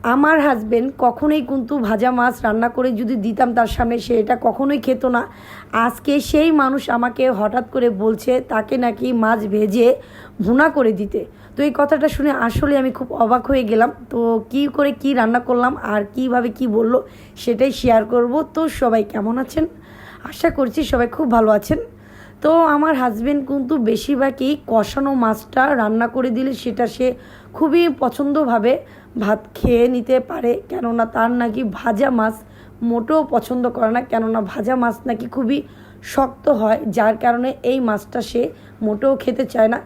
আমার হাজবেন্ড কখনোই কিন্তু ভাজা মাছ রান্না করে যদি দিতাম তার সামনে, সে এটা কখনোই খেত না। আজকে সেই মানুষ আমাকে হঠাৎ করে বলছে তাকে নাকি মাছ ভেজে ভুনা করে দিতে। তো এই কথাটা শুনে আসলে আমি খুব অবাক হয়ে গেলাম। তো কী করে কি রান্না করলাম আর কিভাবে কি বলল সেটাই শেয়ার করব। তো সবাই কেমন আছেন? আশা করছি সবাই খুব ভালো আছেন। তো আমার হাজবেন্ড কিন্তু বেশিরভাগই কষানো মাছটা রান্না করে দিলে সেটা সে খুবই পছন্দভাবে ভাত খেয়ে নিতে পারে, কেননা তার নাকি ভাজা মাছ মোটেও পছন্দ করে না, কেননা ভাজা মাছ নাকি খুবই শক্ত হয়, যার কারণে এই মাছটা সে মোটেও খেতে চায় না।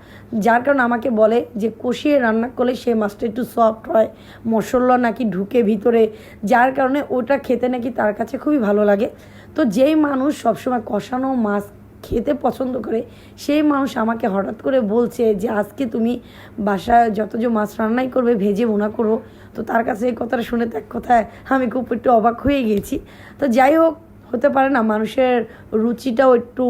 যার কারণে আমাকে বলে যে কষিয়ে রান্না করলে সেই মাছটা একটু সফট হয়, মশলা নাকি ঢুকে ভিতরে, যার কারণে ওটা খেতে নাকি তার কাছে খুবই ভালো লাগে। তো যেই মানুষ সবসময় কষানো মাছ খেতে পছন্দ করে সেই মানুষ আমাকে হঠাৎ করে বলছে যে আজকে তুমি বাসায় যত যে মাছ রান্নাই করবে ভেজে ভুনা করো। তো তার কাছে এই কথাটা শুনে তো এক কথায় আমি খুব একটু অবাক হয়ে গিয়েছি। তো যাই হোক, হতে পারে না মানুষের রুচিটাও একটু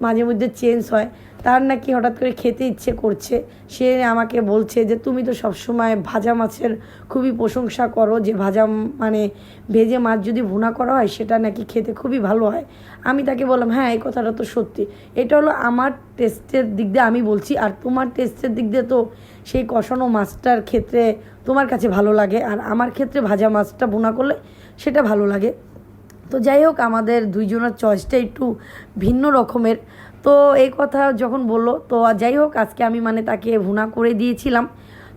মাঝে মধ্যে চেঞ্জ হয়। তার নাকি হঠাৎ করে খেতে ইচ্ছে করছে, সে আমাকে বলছে যে তুমি তো সবসময় ভাজা মাছের খুবই প্রশংসা করো, যে ভাজা মানে ভেজে মাছ যদি ভুনা করা হয় সেটা নাকি খেতে খুবই ভালো হয়। আমি তাকে বললাম হ্যাঁ, এই কথাটা তো সত্যি। এটা হলো আমার টেস্টের দিক দিয়ে আমি বলছি, আর তোমার টেস্টের দিক দিয়ে তো সেই কষানো মাছটার ক্ষেত্রে তোমার কাছে ভালো লাগে, আর আমার ক্ষেত্রে ভাজা মাছটা ভুনা করলে সেটা ভালো লাগে। তো যাই হোক, আমাদের দুইজনের চয়েসটা একটু ভিন্ন রকমের। তো এই কথা যখন বললো, তো যাই হোক আজকে আমি মানে তাকে ভুনা করে দিয়েছিলাম।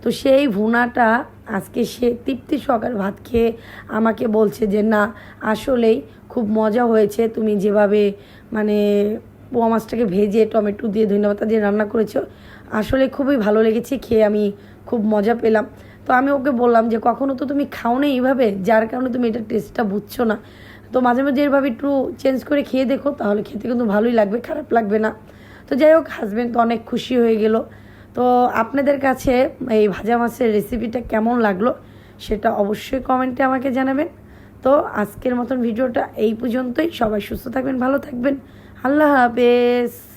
তো সেই ভুনাটা আজকে সে তৃপ্তি সহকারে ভাত খেয়ে আমাকে বলছে যে না, আসলেই খুব মজা হয়েছে, তুমি যেভাবে মানে পোয়া মাছটাকে ভেজে টমেটো দিয়ে ধন্যবাদ দিয়ে রান্না করেছো, আসলে খুবই ভালো লেগেছে, খেয়ে আমি খুব মজা পেলাম। তো আমি ওকে বললাম যে কখনো তো তুমি খাও না এইভাবে, যার কারণে তুমি এটা টেস্টটা বুঝছো না। তো মাঝে মাঝে এভাবে একটু চেঞ্জ করে খেয়ে দেখো, তাহলে খেতে কিন্তু ভালোই লাগবে, খারাপ লাগবে না। তো যাই হোক, হাজব্যান্ড তো অনেক খুশি হয়ে গেল। তো আপনাদের কাছে এই ভাজা মাছের রেসিপিটা কেমন লাগলো সেটা অবশ্যই কমেন্টে আমাকে জানাবেন। তো আজকের মতন ভিডিওটা এই পর্যন্তই। সবাই সুস্থ থাকবেন, ভালো থাকবেন। আল্লাহ হাফেজ।